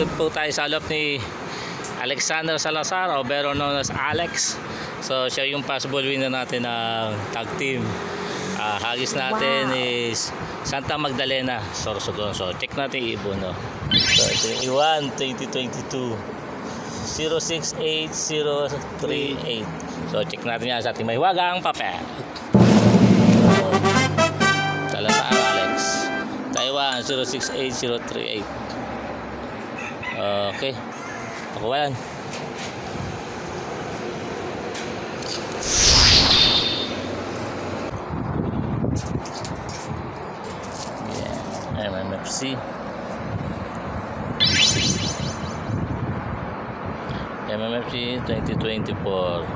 Nandito po tayo sa loob ni Alexander Salazar, o better known as Alex. So siya yung possible winner natin ng tag team. Hagis natin is Santa Magdalena, Sorsogon. So check natin yung ibon, no? So ito yung Iwan 2022 068038. So check natin yan sa ating mahiwagang papel. Salazar Alex, Taiwan 068038. Okay, pakuwalan. Yeah, MMFC. MMFC 2024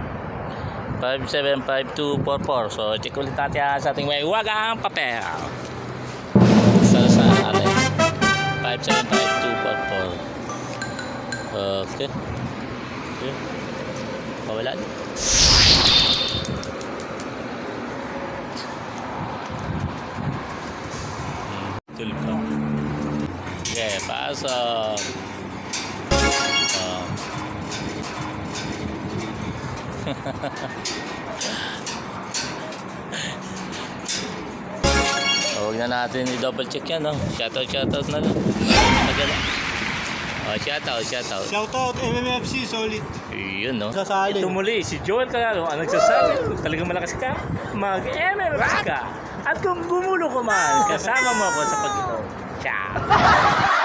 575244. So check ulit natin sa ating may wagang papel. Salazar Alex 575244. Okay. Okay. Pawalan. Tulip ka. Okay, pasok. Huwag na natin i-double check yan, no? Shoutout na lang. Maganda. Shoutout. Shoutout MMFC, solid. Yun, no? Sasali. Ito muli, si Joel Calaro ang nagsasabi, kung talagang malakas ka, mag-MMFC ka. At kung bumulo ko man, kasama mo ako sa pag-inom. Ciao!